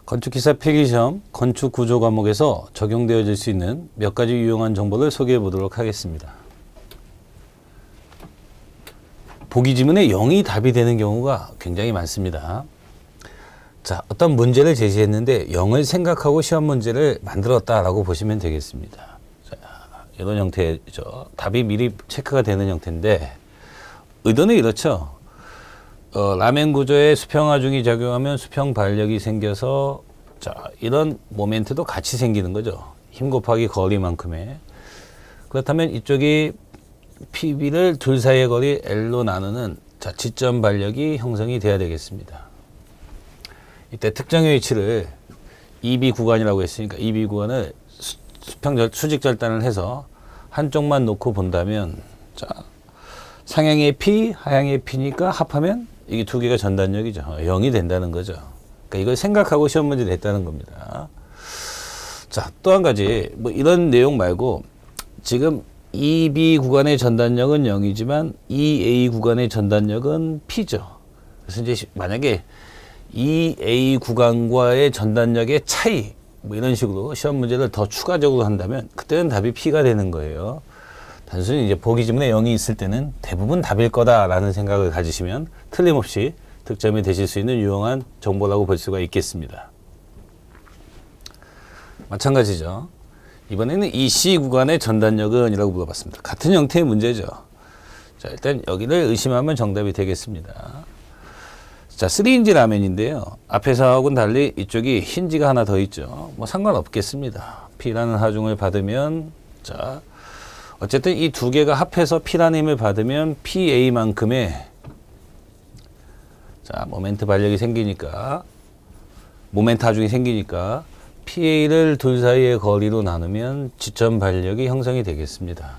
건축기사 필기시험 건축구조 과목에서 적용되어질 수 있는 몇 가지 유용한 정보를 소개해 보도록 하겠습니다. 보기 지문에 0이 답이 되는 경우가 굉장히 많습니다. 자, 어떤 문제를 제시했는데 0을 생각하고 시험 문제를 만들었다라고 보시면 되겠습니다. 자, 이런 형태죠. 답이 미리 체크가 되는 형태인데 의도는 이렇죠. 라멘 구조에 수평 하중이 작용하면 수평 반력이 생겨서 자, 이런 모멘트도 같이 생기는 거죠. 힘 곱하기 거리만큼의. 그렇다면 이쪽이 PB를 둘 사이의 거리 L로 나누는 자, 지점 반력이 형성이 돼야 되겠습니다. 이때 특정의 위치를 EB 구간이라고 했으니까 EB 구간을 수직 절단을 해서 한쪽만 놓고 본다면 자, 상향의 P, 하향의 P니까 합하면 이게 두 개가 전단력이죠. 0이 된다는 거죠. 그러니까 이걸 생각하고 시험 문제를 냈다는 겁니다. 자, 또 한 가지 뭐 이런 내용 말고 지금 EB 구간의 전단력은 0이지만 EA 구간의 전단력은 P죠. 그래서 이제 만약에 EA 구간과의 전단력의 차이 뭐 이런 식으로 시험 문제를 더 추가적으로 한다면 그때는 답이 P가 되는 거예요. 단순히 이제 보기 지문에 0이 있을 때는 대부분 답일 거다라는 생각을 가지시면 틀림없이 득점이 되실 수 있는 유용한 정보라고 볼 수가 있겠습니다. 마찬가지죠. 이번에는 이 C 구간의 전단력은 이라고 물어봤습니다. 같은 형태의 문제죠. 자, 일단 여기를 의심하면 정답이 되겠습니다. 자, 3인지 라면인데요. 앞에서하고는 달리 이쪽이 힌지가 하나 더 있죠. 뭐 상관없겠습니다. P라는 하중을 받으면 자, 어쨌든 이 두 개가 합해서 P라는 힘을 받으면 PA만큼의 자, 모멘트 반력이 생기니까 모멘트 하중이 생기니까 PA를 둘 사이의 거리로 나누면 지점 반력이 형성이 되겠습니다.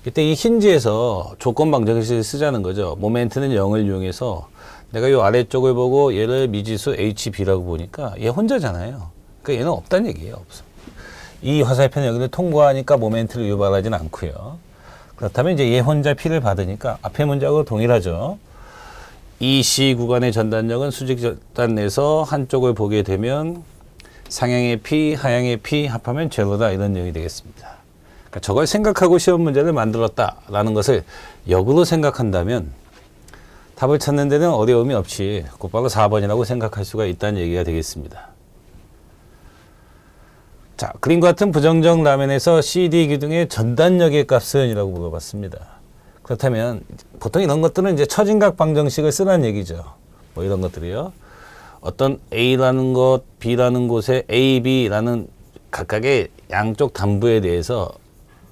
이때 이 힌지에서 조건 방정식을 쓰자는 거죠. 모멘트는 0을 이용해서 내가 이 아래쪽을 보고 얘를 미지수 HB라고 보니까 얘 혼자잖아요. 그러니까 얘는 없다는 얘기예요. 없어. 이 화살표는 여기를 통과하니까 모멘트를 유발하지는 않고요. 그렇다면 이제 얘 혼자 P를 받으니까 앞에 문제하고 동일하죠. 이 C 구간의 전단력은 수직 절단 내서 한쪽을 보게 되면 상향의 P, 하향의 P 합하면 제로다 이런 내용이 되겠습니다. 그러니까 저걸 생각하고 시험 문제를 만들었다라는 것을 역으로 생각한다면 답을 찾는 데는 어려움이 없이 곧바로 4번이라고 생각할 수가 있다는 얘기가 되겠습니다. 자, 그림과 같은 부정적 라면에서 CD 기둥의 전단력의 값은 이라고 물어봤습니다. 그렇다면 보통 이런 것들은 이제 처진각 방정식을 쓰라는 얘기죠. 뭐 이런 것들이요. 어떤 A라는 곳, B라는 곳에 A, B라는 각각의 양쪽 단부에 대해서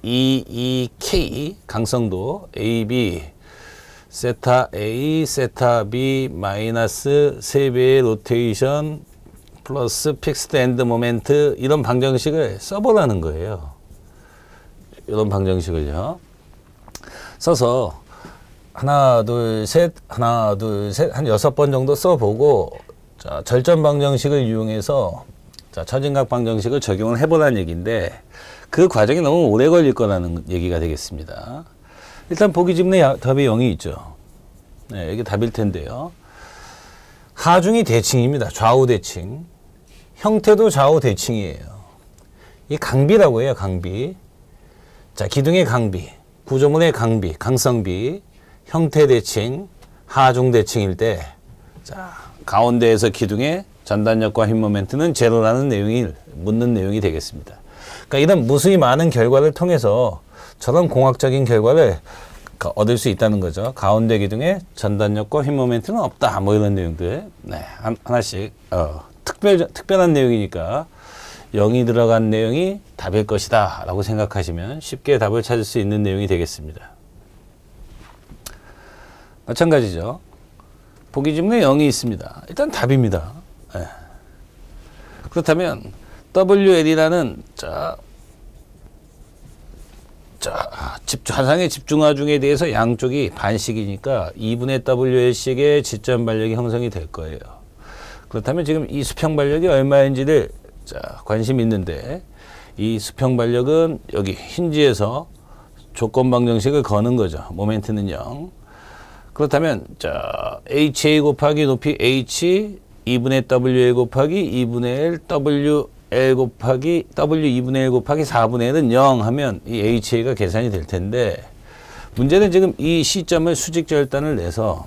E, K 강성도 A, B 세타 A, 세타 B 마이너스 3배의 로테이션 플러스 픽스드 엔드 모멘트 이런 방정식을 써보라는 거예요. 이런 방정식을요. 써서 하나, 둘, 셋 한 6번 정도 써보고 자, 절전 방정식을 이용해서 자, 처진각 방정식을 적용을 해보라는 얘기인데 그 과정이 너무 오래 걸릴 거라는 얘기가 되겠습니다. 일단 보기 지문에 답이 0이 있죠. 네, 이게 답일 텐데요. 하중이 대칭입니다. 좌우 대칭. 형태도 좌우 대칭이에요. 이 강비라고 해요. 강비. 자, 기둥의 강비, 구조물의 강비, 강성비, 형태 대칭, 하중 대칭일 때 자, 가운데에서 기둥의 전단력과 힘 모멘트는 제로라는 내용이 묻는 내용이 되겠습니다. 그러니까 이런 무수히 많은 결과를 통해서 저런 공학적인 결과를 얻을 수 있다는 거죠. 가운데 기둥에 전단력과 힘 모멘트는 없다. 뭐 이런 내용들. 네, 하나씩 특별한 내용이니까 0이 들어간 내용이 답일 것이다 라고 생각하시면 쉽게 답을 찾을 수 있는 내용이 되겠습니다. 마찬가지죠. 보기 지문에 0이 있습니다. 일단 답입니다. 네. 그렇다면 WL이라는 화상의 집중하중에 대해서 양쪽이 반씩이니까 2분의 WL씩의 지점 반력이 형성이 될 거예요. 그렇다면 지금 이 수평 반력이 얼마인지를 관심 있는데 이 수평 반력은 여기 힌지에서 조건 방정식을 거는 거죠. 모멘트는 0. 그렇다면 HA 곱하기 높이 H 2분의 WL 곱하기 2분의 L WL 곱하기 W 2분의 1 곱하기 4분의 1은 0 하면 이 HA가 계산이 될 텐데, 문제는 지금 이 시점을 수직절단을 내서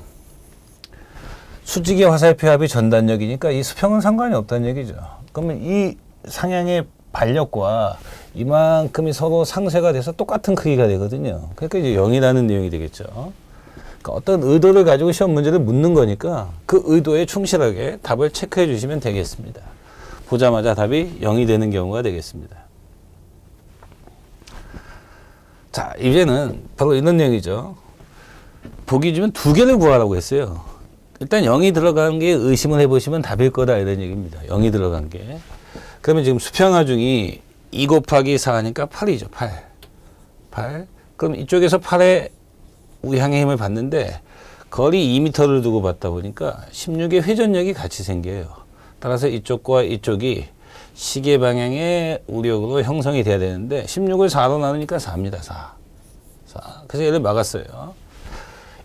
수직의 화살표 합이 전단력이니까 이 수평은 상관이 없다는 얘기죠. 그러면 이 상향의 반력과 이만큼이 서로 상쇄가 돼서 똑같은 크기가 되거든요. 그러니까 이제 0이라는 내용이 되겠죠. 그러니까 어떤 의도를 가지고 시험 문제를 묻는 거니까 그 의도에 충실하게 답을 체크해 주시면 되겠습니다. 보자마자 답이 0이 되는 경우가 되겠습니다. 자, 이제는 바로 이런 내용이죠. 보기 주면 두 개를 구하라고 했어요. 일단 0이 들어간 게 의심을 해보시면 답일 거다 이런 얘기입니다. 0이 들어간 게. 그러면 지금 수평하중이 2 곱하기 4니까 8이죠. 8. 그럼 이쪽에서 8의 우향의 힘을 받는데 거리 2m를 두고 받다 보니까 16의 회전력이 같이 생겨요. 따라서 이쪽과 이쪽이 시계 방향의 우력으로 형성이 돼야 되는데 16을 4로 나누니까 4입니다. 4. 그래서 얘를 막았어요.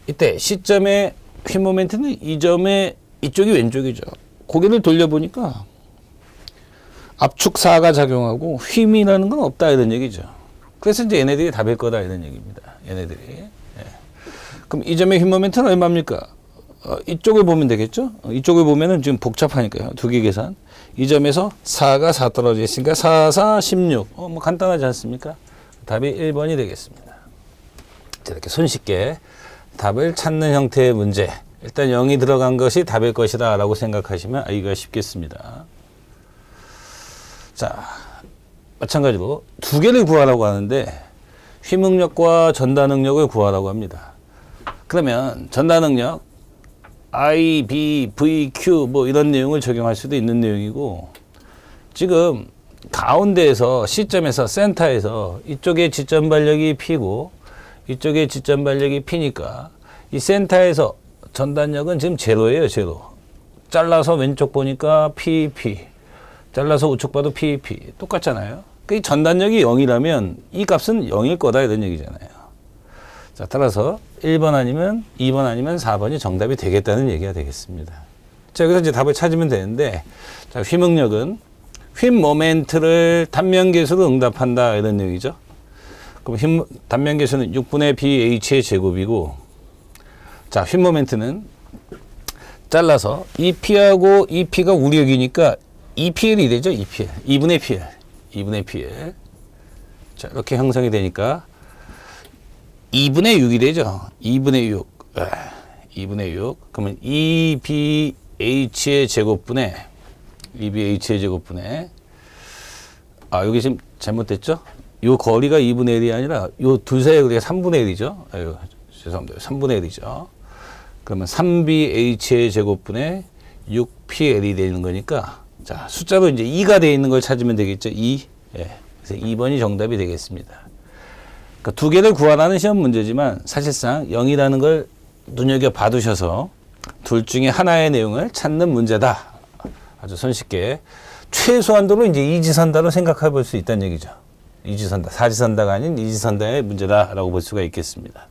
이때 시점의 휘 모멘트는 이 점의 이쪽이 왼쪽이죠. 고개를 돌려보니까 압축 4가 작용하고 휨이라는 건 없다 이런 얘기죠. 그래서 이제 얘네들이 답일 거다 이런 얘기입니다. 얘네들이. 예. 그럼 이 점의 휘 모멘트는 얼마입니까? 이쪽을 보면 되겠죠? 이쪽을 보면은 지금 복잡하니까요. 두 개 계산. 이 점에서 4가 4 떨어져 있으니까 4, 4, 16. 뭐 간단하지 않습니까? 답이 1번이 되겠습니다. 이렇게 손쉽게 답을 찾는 형태의 문제. 일단 0이 들어간 것이 답일 것이다 라고 생각하시면 알기가 쉽겠습니다. 자, 마찬가지로 두 개를 구하라고 하는데 휘능력과 전다능력을 구하라고 합니다. 그러면 전다능력 I, B, V, Q 뭐 이런 내용을 적용할 수도 있는 내용이고, 지금 가운데에서 시점에서 센터에서 이쪽에 지점 발력이 P고 이쪽에 지점 발력이 P니까 이 센터에서 전단력은 지금 제로예요. 제로. 잘라서 왼쪽 보니까 PP, 잘라서 우측 봐도 PP 똑같잖아요. 그 전단력이 0이라면 이 값은 0일 거다 이런 얘기잖아요. 자, 따라서 1번 아니면 2번 아니면 4번이 정답이 되겠다는 얘기가 되겠습니다. 자, 여기서 이제 답을 찾으면 되는데, 자, 휘능력은 휨 모멘트를 단면계수로 응답한다 이런 얘기죠. 그럼 단면계수는 6분의 BH의 제곱이고, 자, 휨 모멘트는 잘라서 EP하고 EP가 우력이니까 EPL이 되죠. EPL. 2분의 PL. 2분의 PL. 자, 이렇게 형성이 되니까 2분의 6이 되죠. 2분의 6. 2분의 6. 그러면 EBH의 제곱분의 EBH의 제곱분의 여기 지금 잘못됐죠? 요 거리가 2분의 1이 아니라 요 둘 사이의 거리가 3분의 1이죠. 아유, 죄송합니다. 3분의 1이죠. 그러면 3BH의 제곱분의 6PL이 되는 거니까, 자, 숫자로 이제 2가 되어 있는 걸 찾으면 되겠죠. 2. 예. 그래서 2번이 정답이 되겠습니다. 그러니까 두 개를 구하라는 시험 문제지만 사실상 0이라는 걸 눈여겨 봐두셔서 둘 중에 하나의 내용을 찾는 문제다. 아주 손쉽게 최소한도로 이제 이지선다로 생각해 볼 수 있다는 얘기죠. 이지선다, 사지선다가 아닌 이지선다의 문제다라고 볼 수가 있겠습니다.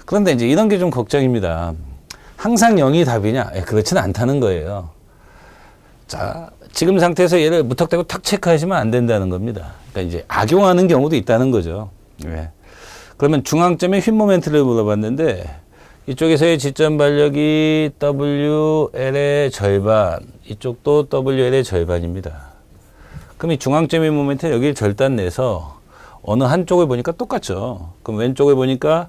그런데 이제 이런 게 좀 걱정입니다. 항상 0이 답이냐? 그렇지는 않다는 거예요. 자, 지금 상태에서 얘를 무턱대고 탁 체크하시면 안 된다는 겁니다. 그러니까 이제 악용하는 경우도 있다는 거죠. 예. 그러면 중앙점의 휨 모멘트를 물어봤는데 이쪽에서의 지점 발력이 WL의 절반, 이쪽도 WL의 절반입니다. 그럼 이 중앙점의 모멘트 여기를 절단 내서 어느 한쪽을 보니까 똑같죠. 그럼 왼쪽을 보니까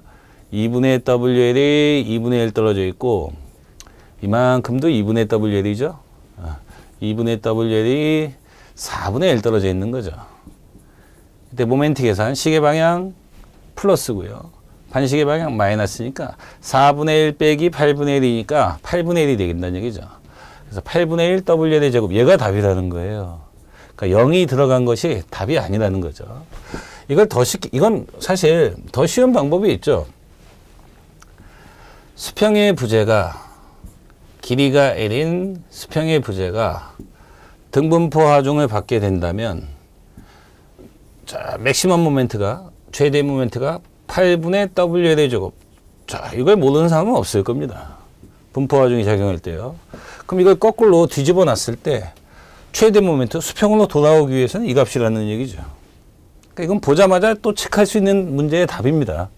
2분의 WL이 2분의 1 떨어져 있고 이만큼도 2분의 WL이죠. 2분의 WL이 4분의 1 떨어져 있는 거죠. 이때 모멘트 계산, 시계 방향 플러스고요. 반시계 방향 마이너스니까 4분의 1 빼기 8분의 1이니까 8분의 1이 되겠다는 얘기죠. 그래서 8분의 1 WL의 제곱, 얘가 답이라는 거예요. 그러니까 0이 들어간 것이 답이 아니라는 거죠. 이걸 더 쉽게, 이건 사실 더 쉬운 방법이 있죠. 수평의 부재가 길이가 L인 수평의 부재가 등분포 하중을 받게 된다면, 자, 맥시멈 모멘트가, 최대 모멘트가 8분의 WL의 제곱. 자, 이걸 모르는 사람은 없을 겁니다. 분포 과정이 작용할 때요. 그럼 이걸 거꾸로 뒤집어 놨을 때 최대 모멘트 수평으로 돌아오기 위해서는 이 값이라는 얘기죠. 그러니까 이건 보자마자 또 체크할 수 있는 문제의 답입니다.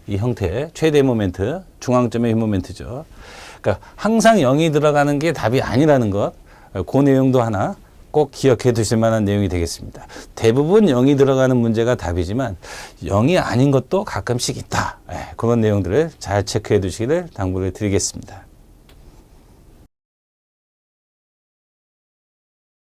이 형태의 최대 모멘트, 중앙점의 모멘트죠. 그러니까 항상 0이 들어가는 게 답이 아니라는 것, 그 내용도 하나 꼭 기억해 두실 만한 내용이 되겠습니다. 대부분 0이 들어가는 문제가 답이지만 0이 아닌 것도 가끔씩 있다. 그런 내용들을 잘 체크해 두시기를 당부를 드리겠습니다.